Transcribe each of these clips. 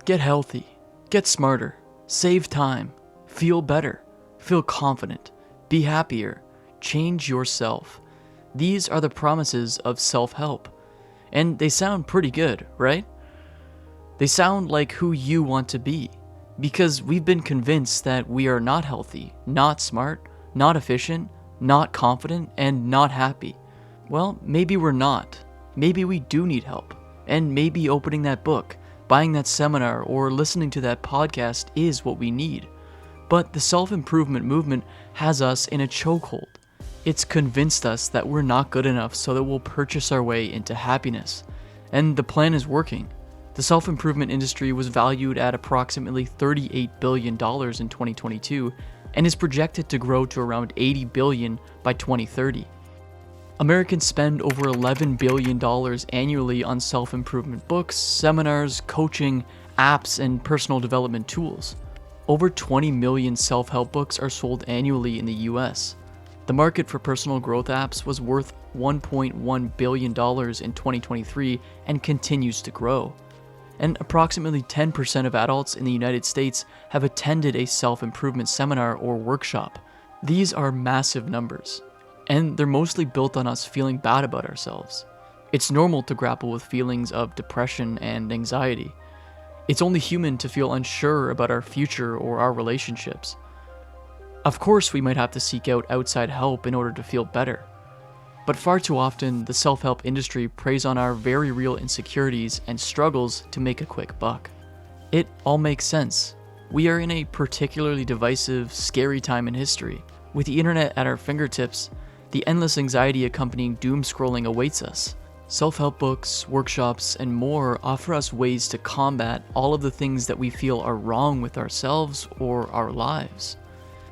Get healthy, get smarter, save time, feel better, feel confident, be happier, change yourself. These are the promises of self-help. And they sound pretty good, right? They sound like who you want to be. Because we've been convinced that we are not healthy, not smart, not efficient, not confident, and not happy. Well, maybe we're not. Maybe we do need help. And maybe opening that book, buying that seminar, or listening to that podcast is what we need. But the self-improvement movement has us in a chokehold. It's convinced us that we're not good enough so that we'll purchase our way into happiness. And the plan is working. The self-improvement industry was valued at approximately $38 billion in 2022 and is projected to grow to around $80 billion by 2030. Americans spend over $11 billion annually on self-improvement books, seminars, coaching, apps, and personal development tools. Over 20 million self-help books are sold annually in the US. The market for personal growth apps was worth $1.1 billion in 2023 and continues to grow. And approximately 10% of adults in the United States have attended a self-improvement seminar or workshop. These are massive numbers, and they're mostly built on us feeling bad about ourselves. It's normal to grapple with feelings of depression and anxiety. It's only human to feel unsure about our future or our relationships. Of course, we might have to seek out outside help in order to feel better. But far too often, the self-help industry preys on our very real insecurities and struggles to make a quick buck. It all makes sense. We are in a particularly divisive, scary time in history. With the internet at our fingertips, the endless anxiety accompanying doom scrolling awaits us. Self-help books, workshops, and more offer us ways to combat all of the things that we feel are wrong with ourselves or our lives.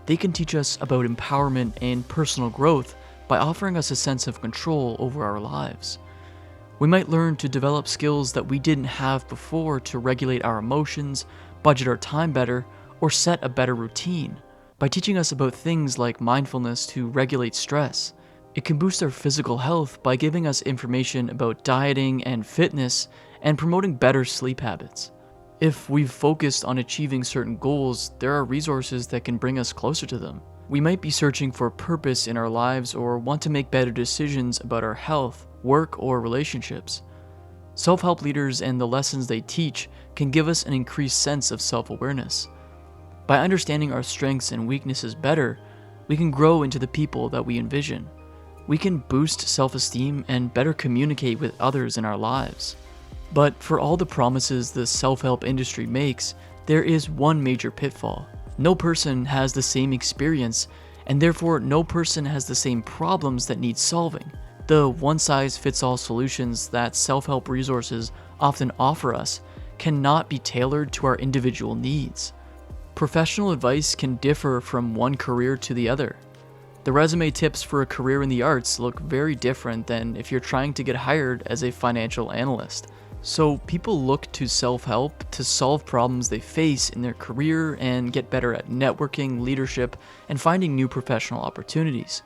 They can teach us about empowerment and personal growth by offering us a sense of control over our lives. We might learn to develop skills that we didn't have before to regulate our emotions, budget our time better, or set a better routine. By teaching us about things like mindfulness to regulate stress, it can boost our physical health by giving us information about dieting and fitness and promoting better sleep habits. If we've focused on achieving certain goals, there are resources that can bring us closer to them. We might be searching for purpose in our lives or want to make better decisions about our health, work, or relationships. Self-help leaders and the lessons they teach can give us an increased sense of self-awareness. By understanding our strengths and weaknesses better, we can grow into the people that we envision. We can boost self-esteem and better communicate with others in our lives. But for all the promises the self-help industry makes, there is one major pitfall. No person has the same experience, and therefore no person has the same problems that need solving. The one-size-fits-all solutions that self-help resources often offer us cannot be tailored to our individual needs. Professional advice can differ from one career to the other. The resume tips for a career in the arts look very different than if you're trying to get hired as a financial analyst. So people look to self-help to solve problems they face in their career and get better at networking, leadership, and finding new professional opportunities.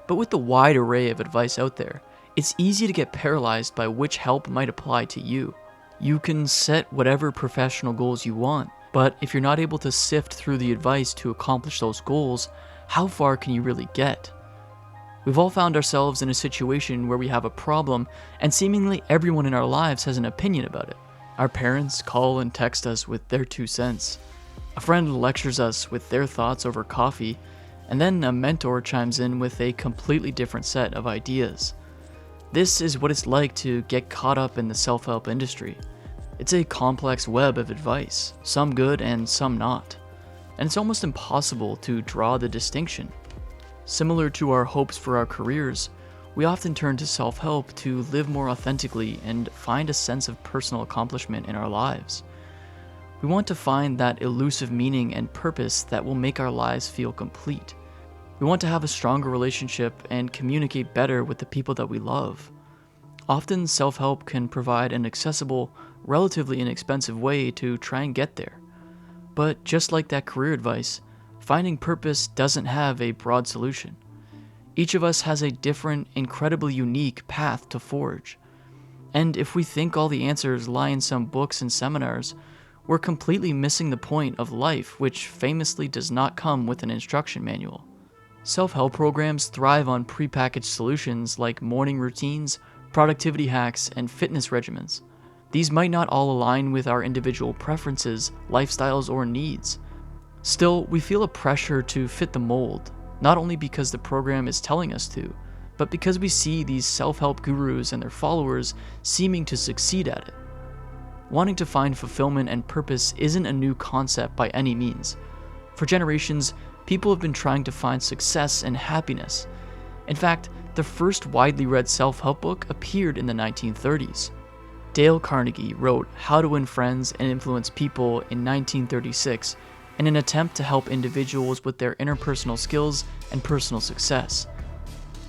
But with the wide array of advice out there, it's easy to get paralyzed by which help might apply to you. You can set whatever professional goals you want, but if you're not able to sift through the advice to accomplish those goals, how far can you really get? We've all found ourselves in a situation where we have a problem, and seemingly everyone in our lives has an opinion about it. Our parents call and text us with their 2 cents. A friend lectures us with their thoughts over coffee, and then a mentor chimes in with a completely different set of ideas. This is what it's like to get caught up in the self-help industry. It's a complex web of advice, some good and some not. And it's almost impossible to draw the distinction. Similar to our hopes for our careers, we often turn to self-help to live more authentically and find a sense of personal accomplishment in our lives. We want to find that elusive meaning and purpose that will make our lives feel complete. We want to have a stronger relationship and communicate better with the people that we love. Often, self-help can provide an accessible, relatively inexpensive way to try and get there. But just like that career advice, finding purpose doesn't have a broad solution. Each of us has a different, incredibly unique path to forge. And if we think all the answers lie in some books and seminars, we're completely missing the point of life, which famously does not come with an instruction manual. Self-help programs thrive on prepackaged solutions like morning routines, productivity hacks, and fitness regimens. These might not all align with our individual preferences, lifestyles, or needs. Still, we feel a pressure to fit the mold, not only because the program is telling us to, but because we see these self-help gurus and their followers seeming to succeed at it. Wanting to find fulfillment and purpose isn't a new concept by any means. For generations, people have been trying to find success and happiness. In fact, the first widely read self-help book appeared in the 1930s. Dale Carnegie wrote How to Win Friends and Influence People in 1936 in an attempt to help individuals with their interpersonal skills and personal success.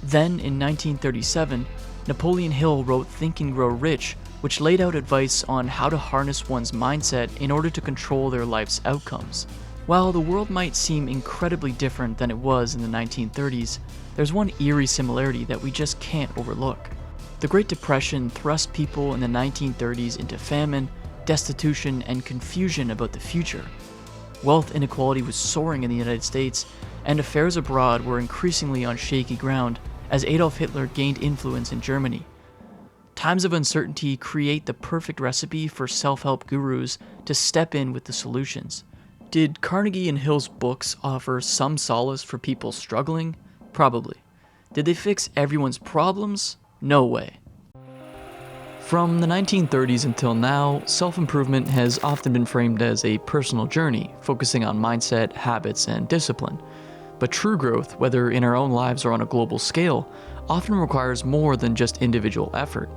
Then, in 1937, Napoleon Hill wrote Think and Grow Rich, which laid out advice on how to harness one's mindset in order to control their life's outcomes. While the world might seem incredibly different than it was in the 1930s, there's one eerie similarity that we just can't overlook. The Great Depression thrust people in the 1930s into famine, destitution, and confusion about the future. Wealth inequality was soaring in the United States, and affairs abroad were increasingly on shaky ground as Adolf Hitler gained influence in Germany. Times of uncertainty create the perfect recipe for self-help gurus to step in with the solutions. Did Carnegie and Hill's books offer some solace for people struggling? Probably. Did they fix everyone's problems? No way. From the 1930s until now, self-improvement has often been framed as a personal journey, focusing on mindset, habits, and discipline. But true growth, whether in our own lives or on a global scale, often requires more than just individual effort.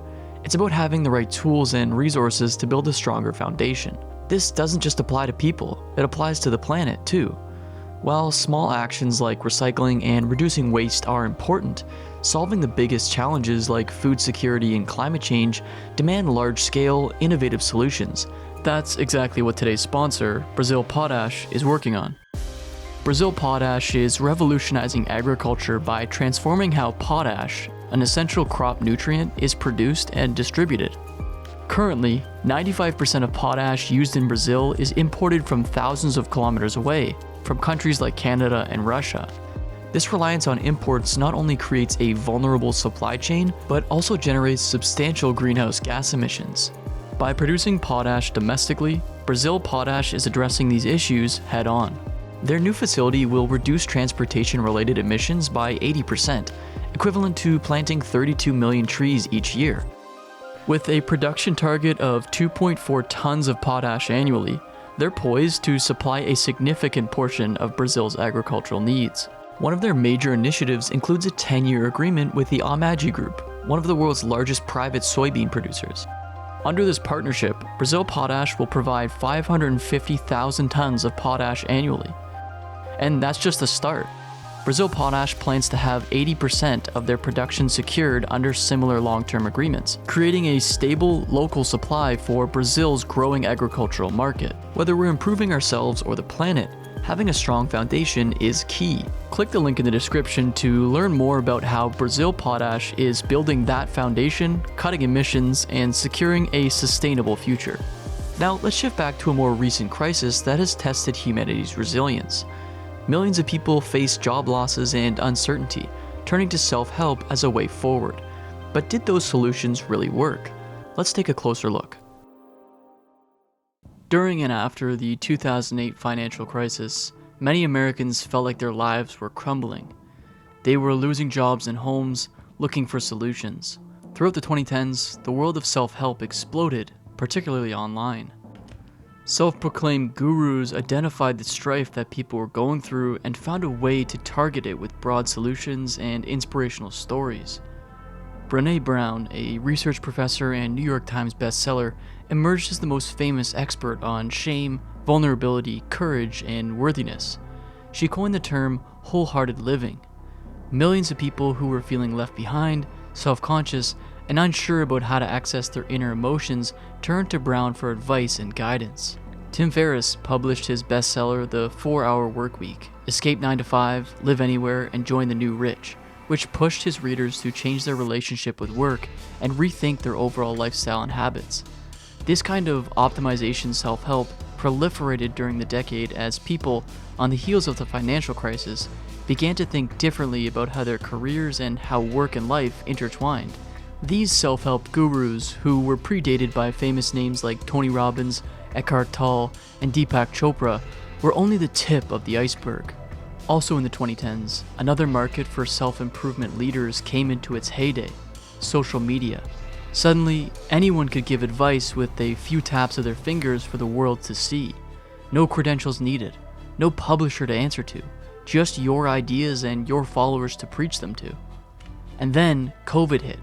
It's about having the right tools and resources to build a stronger foundation. This doesn't just apply to people, it applies to the planet too. While small actions like recycling and reducing waste are important, solving the biggest challenges like food security and climate change demand large-scale, innovative solutions. That's exactly what today's sponsor, Brazil Potash, is working on. Brazil Potash is revolutionizing agriculture by transforming how potash, an essential crop nutrient, is produced and distributed. Currently, 95% of potash used in Brazil is imported from thousands of kilometers away, from countries like Canada and Russia. This reliance on imports not only creates a vulnerable supply chain, but also generates substantial greenhouse gas emissions. By producing potash domestically, Brazil Potash is addressing these issues head-on. Their new facility will reduce transportation-related emissions by 80%, equivalent to planting 32 million trees each year. With a production target of 2.4 tons of potash annually, they're poised to supply a significant portion of Brazil's agricultural needs. One of their major initiatives includes a 10-year agreement with the Amag Group, one of the world's largest private soybean producers. Under this partnership, Brazil Potash will provide 550,000 tons of potash annually. And that's just the start. Brazil Potash plans to have 80% of their production secured under similar long-term agreements, creating a stable, local supply for Brazil's growing agricultural market. Whether we're improving ourselves or the planet, having a strong foundation is key. Click the link in the description to learn more about how Brazil Potash is building that foundation, cutting emissions, and securing a sustainable future. Now, let's shift back to a more recent crisis that has tested humanity's resilience. Millions of people face job losses and uncertainty, turning to self-help as a way forward. But did those solutions really work? Let's take a closer look. During and after the 2008 financial crisis, many Americans felt like their lives were crumbling. They were losing jobs and homes, looking for solutions. Throughout the 2010s, the world of self-help exploded, particularly online. Self-proclaimed gurus identified the strife that people were going through and found a way to target it with broad solutions and inspirational stories. Brené Brown, a research professor and New York Times bestseller, emerged as the most famous expert on shame, vulnerability, courage, and worthiness. She coined the term wholehearted living. Millions of people who were feeling left behind, self-conscious, and unsure about how to access their inner emotions turned to Brown for advice and guidance. Tim Ferriss published his bestseller The 4-Hour Workweek, Escape 9 to 5, Live Anywhere, and Join the New Rich, which pushed his readers to change their relationship with work and rethink their overall lifestyle and habits. This kind of optimization self-help proliferated during the decade as people, on the heels of the financial crisis, began to think differently about how their careers and how work and life intertwined. These self-help gurus, who were predated by famous names like Tony Robbins, Eckhart Tolle, and Deepak Chopra, were only the tip of the iceberg. Also in the 2010s, another market for self-improvement leaders came into its heyday: social media. Suddenly, anyone could give advice with a few taps of their fingers for the world to see. No credentials needed, no publisher to answer to, just your ideas and your followers to preach them to. And then COVID hit.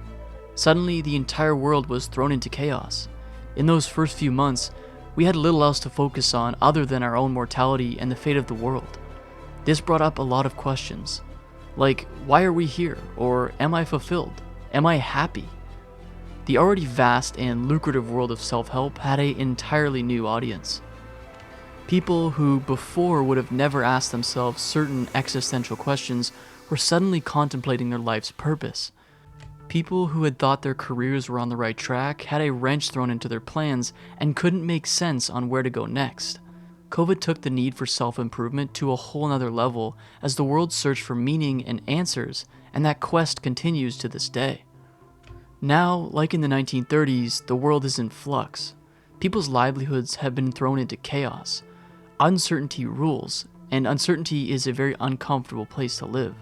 Suddenly, the entire world was thrown into chaos. In those first few months, we had little else to focus on other than our own mortality and the fate of the world. This brought up a lot of questions, like, why are we here? Or, am I fulfilled? Am I happy? The already vast and lucrative world of self-help had an entirely new audience. People who before would have never asked themselves certain existential questions were suddenly contemplating their life's purpose. People who had thought their careers were on the right track had a wrench thrown into their plans and couldn't make sense on where to go next. COVID took the need for self-improvement to a whole nother level as the world searched for meaning and answers, and that quest continues to this day. Now, like in the 1930s, the world is in flux. People's livelihoods have been thrown into chaos. Uncertainty rules, and uncertainty is a very uncomfortable place to live.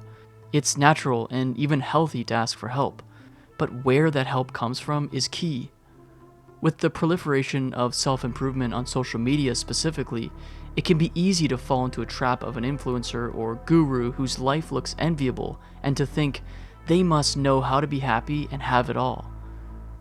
It's natural and even healthy to ask for help, but where that help comes from is key. With the proliferation of self-improvement on social media specifically, it can be easy to fall into a trap of an influencer or guru whose life looks enviable and to think they must know how to be happy and have it all.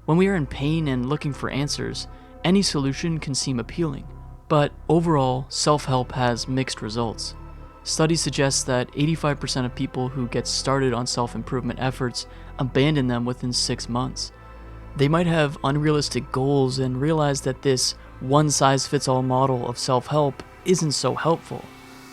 When we are in pain and looking for answers, any solution can seem appealing. But overall, self-help has mixed results. Studies suggest that 85% of people who get started on self-improvement efforts abandon them within 6 months. They might have unrealistic goals and realize that this one-size-fits-all model of self-help isn't so helpful.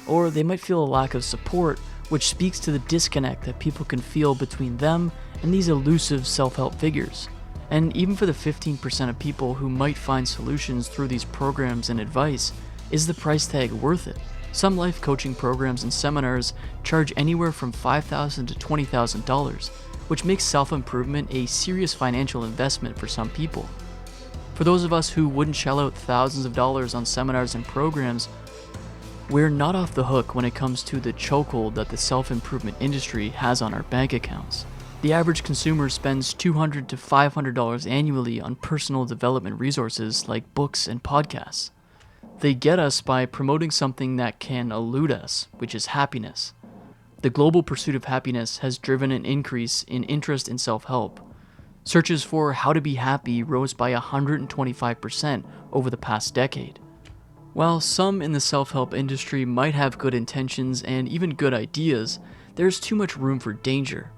Or they might feel a lack of support, which speaks to the disconnect that people can feel between them and these elusive self-help figures. And even for the 15% of people who might find solutions through these programs and advice, is the price tag worth it? Some life coaching programs and seminars charge anywhere from $5,000 to $20,000, which makes self-improvement a serious financial investment for some people. For those of us who wouldn't shell out thousands of dollars on seminars and programs, we're not off the hook when it comes to the chokehold that the self-improvement industry has on our bank accounts. The average consumer spends $200 to $500 annually on personal development resources like books and podcasts. They get us by promoting something that can elude us, which is happiness. The global pursuit of happiness has driven an increase in interest in self-help. Searches for how to be happy rose by 125% over the past decade. While some in the self-help industry might have good intentions and even good ideas, there's too much room for danger.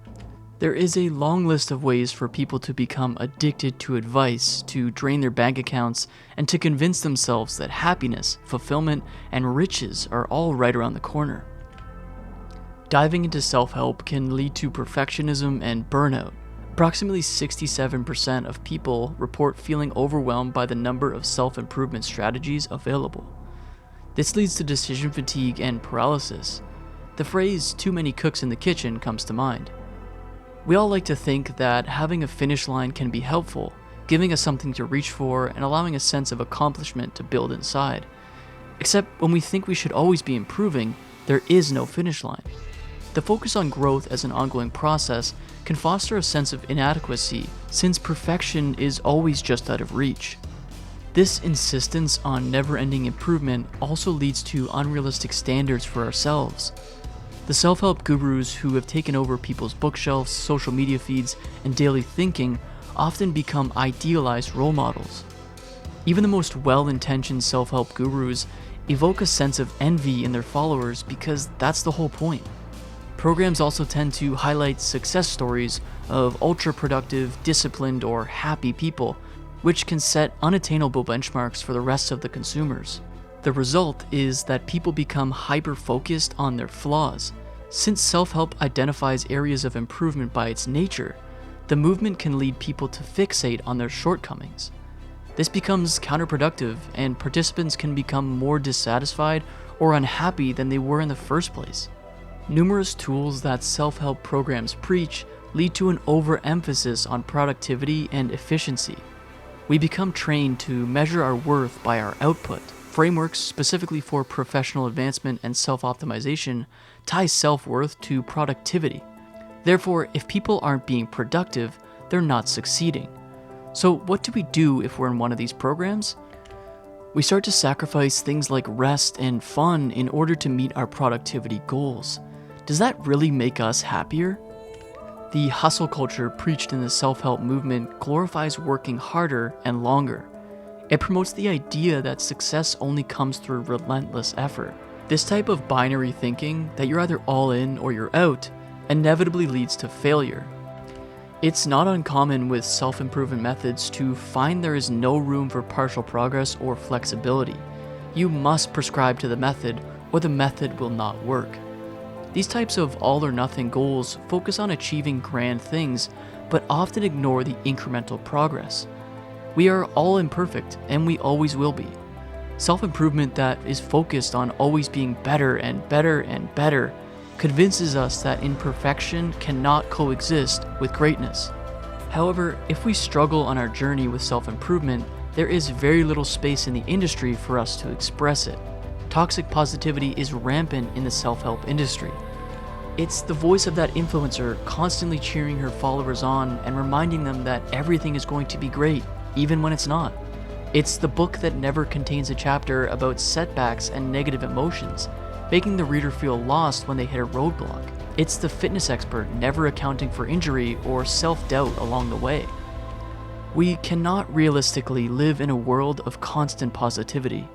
There is a long list of ways for people to become addicted to advice, to drain their bank accounts, and to convince themselves that happiness, fulfillment, and riches are all right around the corner. Diving into self-help can lead to perfectionism and burnout. Approximately 67% of people report feeling overwhelmed by the number of self-improvement strategies available. This leads to decision fatigue and paralysis. The phrase "too many cooks in the kitchen" comes to mind. We all like to think that having a finish line can be helpful, giving us something to reach for and allowing a sense of accomplishment to build inside. Except when we think we should always be improving, there is no finish line. The focus on growth as an ongoing process can foster a sense of inadequacy, since perfection is always just out of reach. This insistence on never-ending improvement also leads to unrealistic standards for ourselves. The self-help gurus who have taken over people's bookshelves, social media feeds, and daily thinking often become idealized role models. Even the most well-intentioned self-help gurus evoke a sense of envy in their followers because that's the whole point. Programs also tend to highlight success stories of ultra-productive, disciplined, or happy people, which can set unattainable benchmarks for the rest of the consumers. The result is that people become hyper-focused on their flaws. Since self-help identifies areas of improvement by its nature, the movement can lead people to fixate on their shortcomings. This becomes counterproductive, and participants can become more dissatisfied or unhappy than they were in the first place. Numerous tools that self-help programs preach lead to an overemphasis on productivity and efficiency. We become trained to measure our worth by our output. Frameworks specifically for professional advancement and self-optimization tie self-worth to productivity. Therefore, if people aren't being productive, they're not succeeding. So what do we do if we're in one of these programs? We start to sacrifice things like rest and fun in order to meet our productivity goals. Does that really make us happier? The hustle culture preached in the self-help movement glorifies working harder and longer. It promotes the idea that success only comes through relentless effort. This type of binary thinking, that you're either all in or you're out, inevitably leads to failure. It's not uncommon with self-improvement methods to find there is no room for partial progress or flexibility. You must prescribe to the method, or the method will not work. These types of all-or-nothing goals focus on achieving grand things, but often ignore the incremental progress. We are all imperfect, and we always will be. Self-improvement that is focused on always being better and better and better convinces us that imperfection cannot coexist with greatness. However, if we struggle on our journey with self-improvement, there is very little space in the industry for us to express it. Toxic positivity is rampant in the self-help industry. It's the voice of that influencer constantly cheering her followers on and reminding them that everything is going to be great, even when it's not. It's the book that never contains a chapter about setbacks and negative emotions, making the reader feel lost when they hit a roadblock. It's the fitness expert never accounting for injury or self-doubt along the way. We cannot realistically live in a world of constant positivity.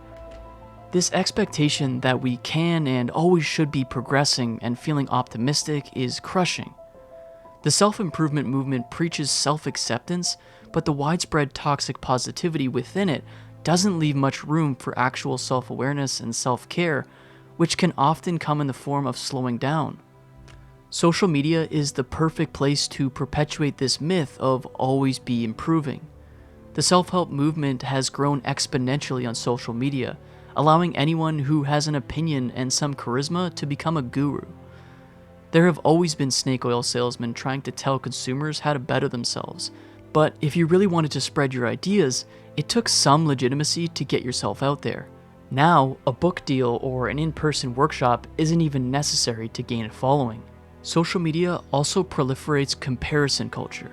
This expectation that we can and always should be progressing and feeling optimistic is crushing. The self-improvement movement preaches self-acceptance, but the widespread toxic positivity within it doesn't leave much room for actual self-awareness and self-care, which can often come in the form of slowing down. Social media is the perfect place to perpetuate this myth of always be improving. The self-help movement has grown exponentially on social media, allowing anyone who has an opinion and some charisma to become a guru. There have always been snake oil salesmen trying to tell consumers how to better themselves, but if you really wanted to spread your ideas, it took some legitimacy to get yourself out there. Now, a book deal or an in-person workshop isn't even necessary to gain a following. Social media also proliferates comparison culture.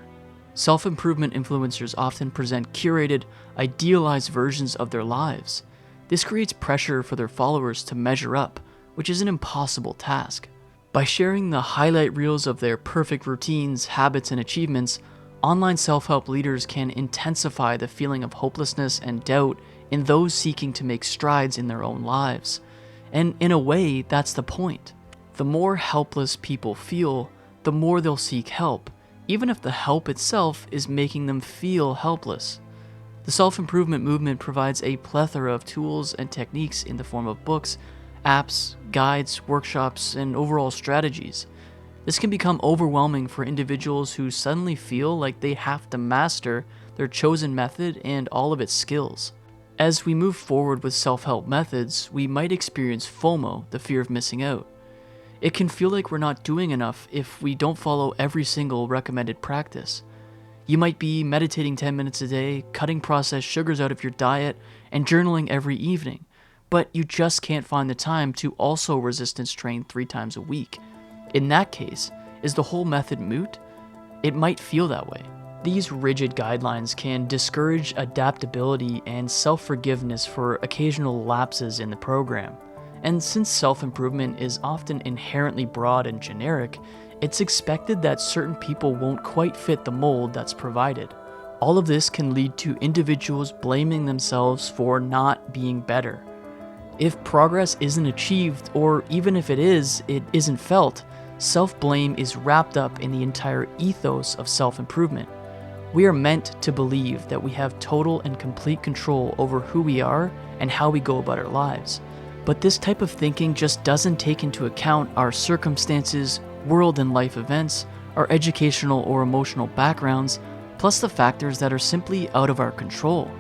Self-improvement influencers often present curated, idealized versions of their lives. This creates pressure for their followers to measure up, which is an impossible task. By sharing the highlight reels of their perfect routines, habits, and achievements, online self-help leaders can intensify the feeling of hopelessness and doubt in those seeking to make strides in their own lives. And in a way, that's the point. The more helpless people feel, the more they'll seek help, even if the help itself is making them feel helpless. The self-improvement movement provides a plethora of tools and techniques in the form of books, apps, guides, workshops, and overall strategies. This can become overwhelming for individuals who suddenly feel like they have to master their chosen method and all of its skills. As we move forward with self-help methods, we might experience FOMO, the fear of missing out. It can feel like we're not doing enough if we don't follow every single recommended practice. You might be meditating 10 minutes a day, cutting processed sugars out of your diet, and journaling every evening, but you just can't find the time to also resistance train 3 times a week. In that case, is the whole method moot? It might feel that way. These rigid guidelines can discourage adaptability and self-forgiveness for occasional lapses in the program. And since self-improvement is often inherently broad and generic, it's expected that certain people won't quite fit the mold that's provided. All of this can lead to individuals blaming themselves for not being better. If progress isn't achieved, or even if it isn't felt, self-blame is wrapped up in the entire ethos of self-improvement. We are meant to believe that we have total and complete control over who we are and how we go about our lives. But this type of thinking just doesn't take into account our circumstances, world and life events, our educational or emotional backgrounds, plus the factors that are simply out of our control.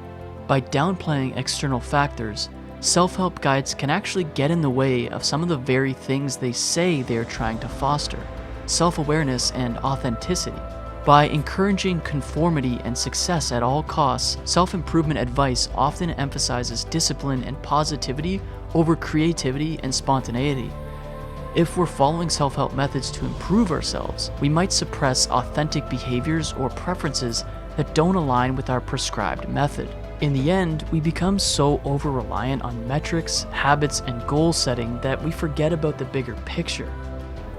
By downplaying external factors, self-help guides can actually get in the way of some of the very things they say they are trying to foster: self-awareness and authenticity. By encouraging conformity and success at all costs, self-improvement advice often emphasizes discipline and positivity over creativity and spontaneity. If we're following self-help methods to improve ourselves, we might suppress authentic behaviors or preferences that don't align with our prescribed method. In the end, we become so over-reliant on metrics, habits, and goal setting that we forget about the bigger picture.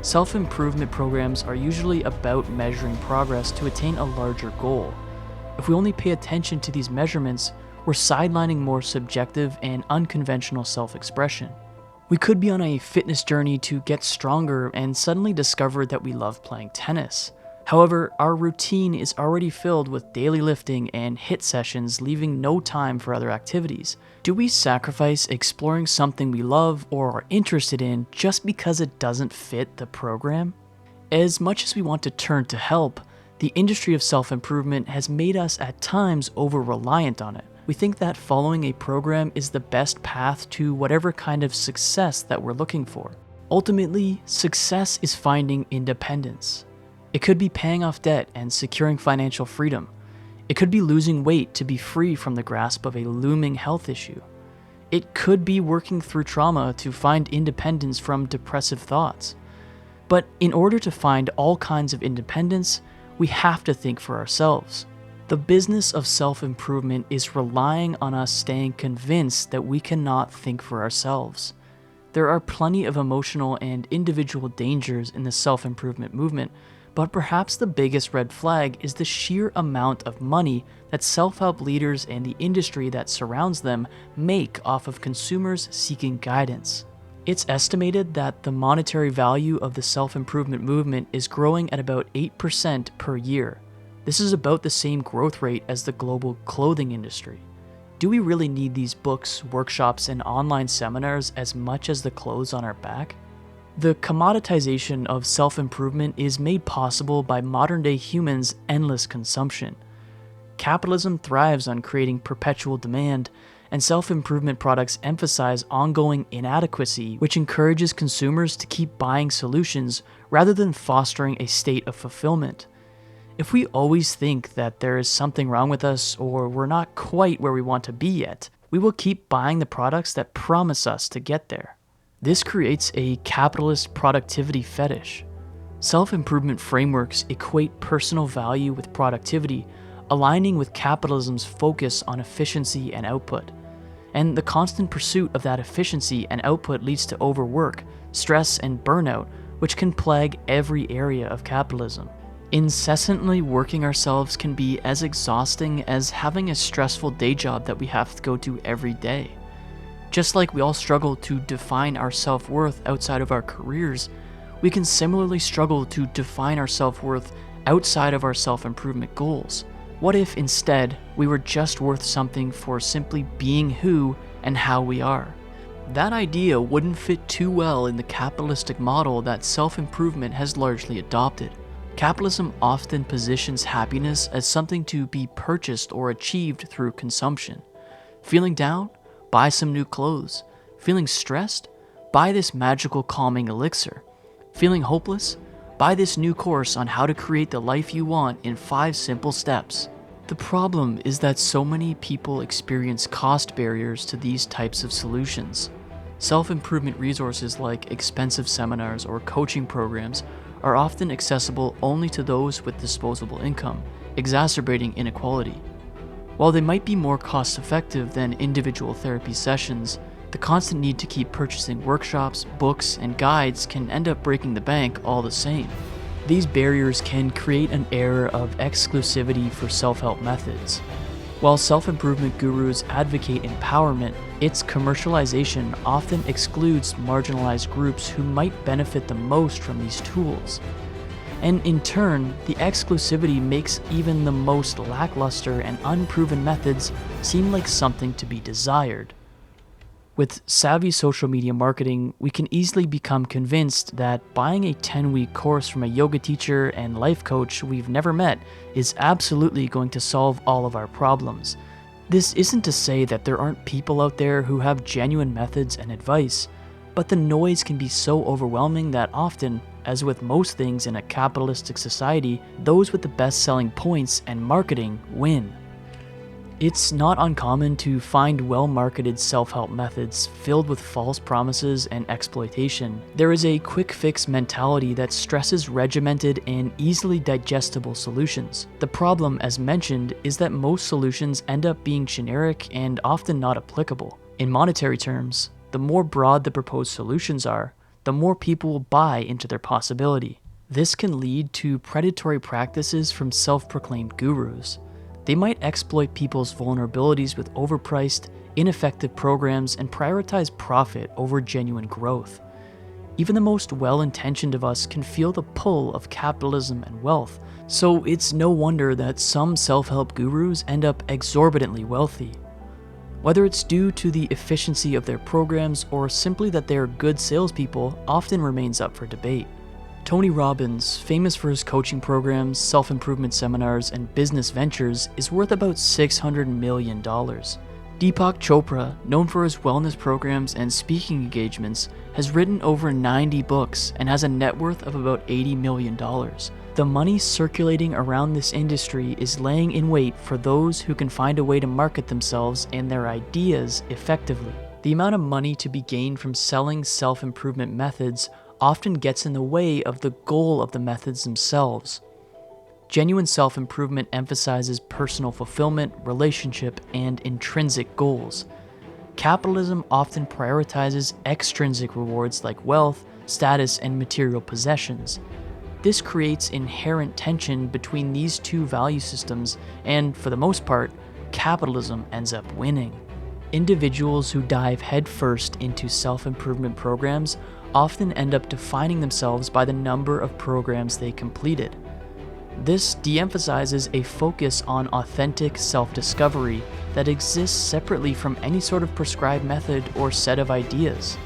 Self-improvement programs are usually about measuring progress to attain a larger goal. If we only pay attention to these measurements, we're sidelining more subjective and unconventional self-expression. We could be on a fitness journey to get stronger and suddenly discover that we love playing tennis. However, our routine is already filled with daily lifting and HIIT sessions, leaving no time for other activities. Do we sacrifice exploring something we love or are interested in just because it doesn't fit the program? As much as we want to turn to help, the industry of self-improvement has made us at times over-reliant on it. We think that following a program is the best path to whatever kind of success that we're looking for. Ultimately, success is finding independence. It could be paying off debt and securing financial freedom. It could be losing weight to be free from the grasp of a looming health issue. It could be working through trauma to find independence from depressive thoughts. But in order to find all kinds of independence, we have to think for ourselves. The business of self-improvement is relying on us staying convinced that we cannot think for ourselves. There are plenty of emotional and individual dangers in the self-improvement movement, but perhaps the biggest red flag is the sheer amount of money that self-help leaders and the industry that surrounds them make off of consumers seeking guidance. It's estimated that the monetary value of the self-improvement movement is growing at about 8% per year. This is about the same growth rate as the global clothing industry. Do we really need these books, workshops, and online seminars as much as the clothes on our back? The commoditization of self-improvement is made possible by modern-day humans' endless consumption. Capitalism thrives on creating perpetual demand, and self-improvement products emphasize ongoing inadequacy, which encourages consumers to keep buying solutions rather than fostering a state of fulfillment. If we always think that there is something wrong with us or we're not quite where we want to be yet, we will keep buying the products that promise us to get there. This creates a capitalist productivity fetish. Self-improvement frameworks equate personal value with productivity, aligning with capitalism's focus on efficiency and output. And the constant pursuit of that efficiency and output leads to overwork, stress, and burnout, which can plague every area of capitalism. Incessantly working ourselves can be as exhausting as having a stressful day job that we have to go to every day. Just like we all struggle to define our self-worth outside of our careers, we can similarly struggle to define our self-worth outside of our self-improvement goals. What if instead we were just worth something for simply being who and how we are? That idea wouldn't fit too well in the capitalistic model that self-improvement has largely adopted. Capitalism often positions happiness as something to be purchased or achieved through consumption. Feeling down? Buy some new clothes. Feeling stressed? Buy this magical calming elixir. Feeling hopeless? Buy this new course on how to create the life you want in 5 simple steps. The problem is that so many people experience cost barriers to these types of solutions. Self-improvement resources like expensive seminars or coaching programs are often accessible only to those with disposable income, exacerbating inequality. While they might be more cost-effective than individual therapy sessions, the constant need to keep purchasing workshops, books, and guides can end up breaking the bank all the same. These barriers can create an air of exclusivity for self-help methods. While self-improvement gurus advocate empowerment, its commercialization often excludes marginalized groups who might benefit the most from these tools. And in turn, the exclusivity makes even the most lackluster and unproven methods seem like something to be desired. With savvy social media marketing, we can easily become convinced that buying a 10-week course from a yoga teacher and life coach we've never met is absolutely going to solve all of our problems. This isn't to say that there aren't people out there who have genuine methods and advice, but the noise can be so overwhelming that often, as with most things in a capitalistic society, those with the best selling points and marketing win. It's not uncommon to find well-marketed self-help methods filled with false promises and exploitation. There is a quick-fix mentality that stresses regimented and easily digestible solutions. The problem, as mentioned, is that most solutions end up being generic and often not applicable. In monetary terms, the more broad the proposed solutions are, the more people will buy into their possibility. This can lead to predatory practices from self-proclaimed gurus. They might exploit people's vulnerabilities with overpriced, ineffective programs and prioritize profit over genuine growth. Even the most well-intentioned of us can feel the pull of capitalism and wealth, so it's no wonder that some self-help gurus end up exorbitantly wealthy. Whether it's due to the efficiency of their programs or simply that they are good salespeople often remains up for debate. Tony Robbins, famous for his coaching programs, self-improvement seminars, and business ventures, is worth about $600 million. Deepak Chopra, known for his wellness programs and speaking engagements, has written over 90 books and has a net worth of about $80 million. The money circulating around this industry is laying in wait for those who can find a way to market themselves and their ideas effectively. The amount of money to be gained from selling self-improvement methods often gets in the way of the goal of the methods themselves. Genuine self-improvement emphasizes personal fulfillment, relationship, and intrinsic goals. Capitalism often prioritizes extrinsic rewards like wealth, status, and material possessions. This creates inherent tension between these two value systems, and for the most part, capitalism ends up winning. Individuals who dive headfirst into self-improvement programs often end up defining themselves by the number of programs they completed. This de-emphasizes a focus on authentic self-discovery that exists separately from any sort of prescribed method or set of ideas.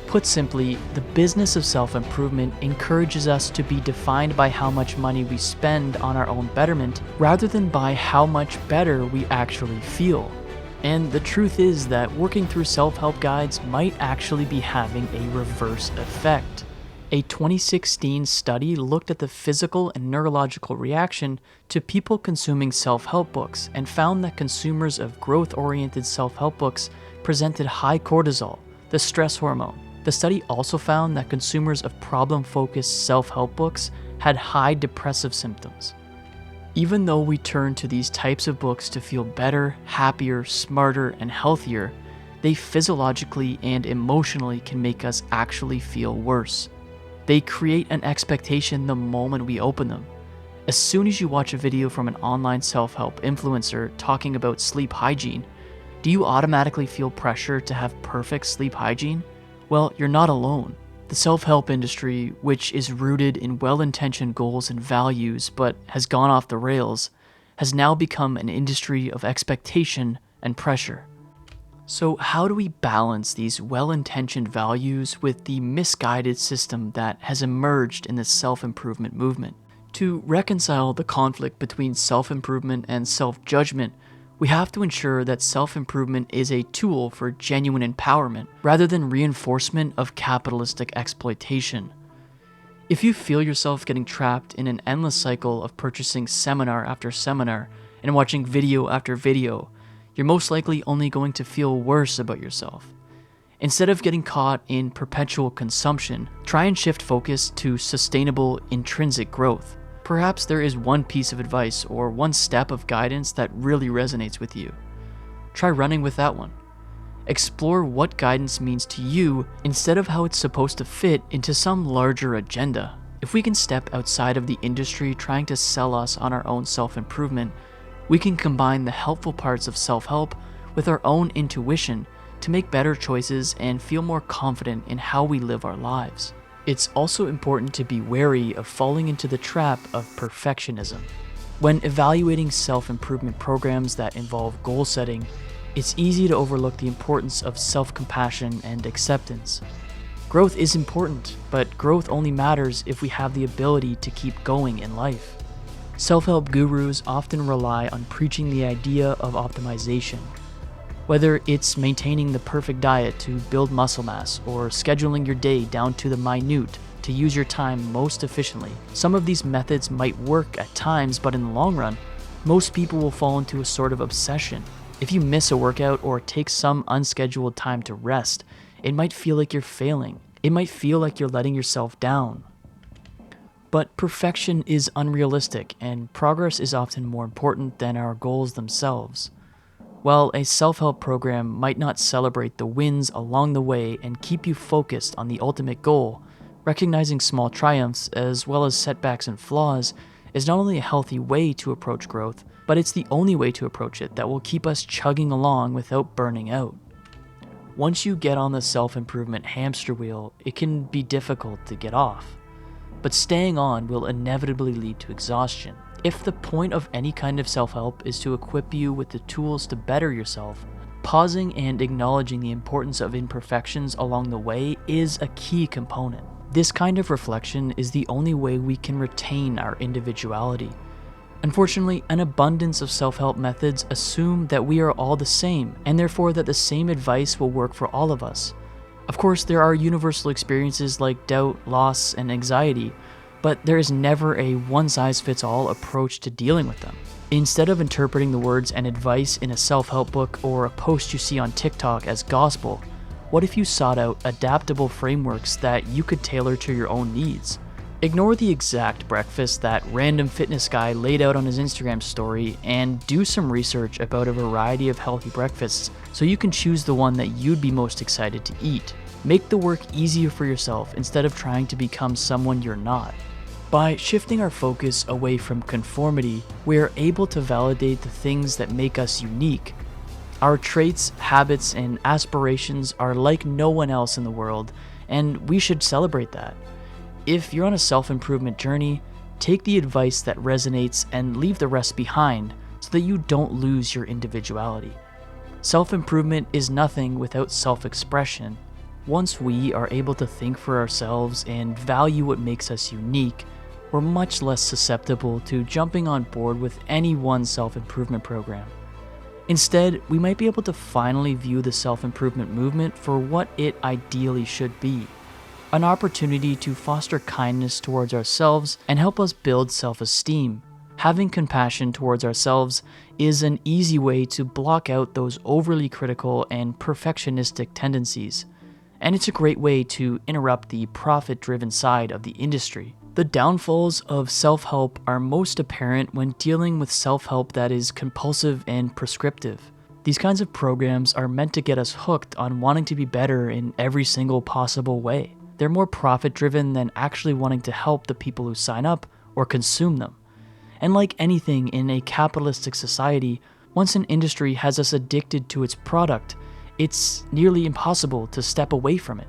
Put simply, the business of self-improvement encourages us to be defined by how much money we spend on our own betterment rather than by how much better we actually feel. And the truth is that working through self-help guides might actually be having a reverse effect. A 2016 study looked at the physical and neurological reaction to people consuming self-help books and found that consumers of growth-oriented self-help books presented high cortisol, the stress hormone. The study also found that consumers of problem-focused self-help books had high depressive symptoms. Even though we turn to these types of books to feel better, happier, smarter, and healthier, they physiologically and emotionally can make us actually feel worse. They create an expectation the moment we open them. As soon as you watch a video from an online self-help influencer talking about sleep hygiene, do you automatically feel pressure to have perfect sleep hygiene? Well, you're not alone. The self-help industry, which is rooted in well-intentioned goals and values but has gone off the rails, has now become an industry of expectation and pressure. So how do we balance these well-intentioned values with the misguided system that has emerged in the self-improvement movement? To reconcile the conflict between self-improvement and self-judgment, we have to ensure that self-improvement is a tool for genuine empowerment rather than reinforcement of capitalistic exploitation. If you feel yourself getting trapped in an endless cycle of purchasing seminar after seminar and watching video after video, you're most likely only going to feel worse about yourself. Instead of getting caught in perpetual consumption, try and shift focus to sustainable intrinsic growth. Perhaps there is one piece of advice or one step of guidance that really resonates with you. Try running with that one. Explore what guidance means to you instead of how it's supposed to fit into some larger agenda. If we can step outside of the industry trying to sell us on our own self-improvement, we can combine the helpful parts of self-help with our own intuition to make better choices and feel more confident in how we live our lives. It's also important to be wary of falling into the trap of perfectionism. When evaluating self-improvement programs that involve goal setting, it's easy to overlook the importance of self-compassion and acceptance. Growth is important, but growth only matters if we have the ability to keep going in life. Self-help gurus often rely on preaching the idea of optimization. Whether it's maintaining the perfect diet to build muscle mass or scheduling your day down to the minute to use your time most efficiently, some of these methods might work at times, but in the long run, most people will fall into a sort of obsession. If you miss a workout or take some unscheduled time to rest, it might feel like you're failing. It might feel like you're letting yourself down. But perfection is unrealistic, and progress is often more important than our goals themselves. While a self-help program might not celebrate the wins along the way and keep you focused on the ultimate goal, recognizing small triumphs as well as setbacks and flaws is not only a healthy way to approach growth, but it's the only way to approach it that will keep us chugging along without burning out. Once you get on the self-improvement hamster wheel, it can be difficult to get off. But staying on will inevitably lead to exhaustion. If the point of any kind of self-help is to equip you with the tools to better yourself, pausing and acknowledging the importance of imperfections along the way is a key component. This kind of reflection is the only way we can retain our individuality. Unfortunately, an abundance of self-help methods assume that we are all the same, and therefore that the same advice will work for all of us. Of course, there are universal experiences like doubt, loss, and anxiety, but there is never a one-size-fits-all approach to dealing with them. Instead of interpreting the words and advice in a self-help book or a post you see on TikTok as gospel, what if you sought out adaptable frameworks that you could tailor to your own needs? Ignore the exact breakfast that random fitness guy laid out on his Instagram story and do some research about a variety of healthy breakfasts so you can choose the one that you'd be most excited to eat. Make the work easier for yourself instead of trying to become someone you're not. By shifting our focus away from conformity, we are able to validate the things that make us unique. Our traits, habits, and aspirations are like no one else in the world, and we should celebrate that. If you're on a self-improvement journey, take the advice that resonates and leave the rest behind so that you don't lose your individuality. Self-improvement is nothing without self-expression. Once we are able to think for ourselves and value what makes us unique, we're much less susceptible to jumping on board with any one self-improvement program. Instead, we might be able to finally view the self-improvement movement for what it ideally should be: an opportunity to foster kindness towards ourselves and help us build self-esteem. Having compassion towards ourselves is an easy way to block out those overly critical and perfectionistic tendencies, and it's a great way to interrupt the profit-driven side of the industry. The downfalls of self-help are most apparent when dealing with self-help that is compulsive and prescriptive. These kinds of programs are meant to get us hooked on wanting to be better in every single possible way. They're more profit-driven than actually wanting to help the people who sign up or consume them. And like anything in a capitalistic society, once an industry has us addicted to its product, it's nearly impossible to step away from it.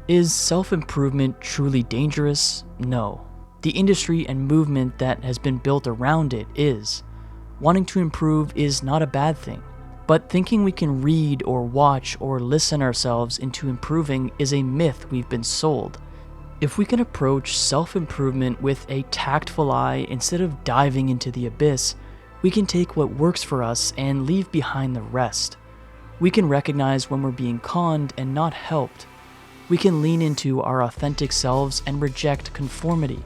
Is self-improvement truly dangerous? No. The industry and movement that has been built around it is. Wanting to improve is not a bad thing, but thinking we can read or watch or listen ourselves into improving is a myth we've been sold. If we can approach self-improvement with a tactful eye instead of diving into the abyss, we can take what works for us and leave behind the rest. We can recognize when we're being conned and not helped. We can lean into our authentic selves and reject conformity.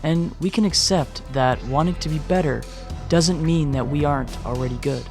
And we can accept that wanting to be better doesn't mean that we aren't already good.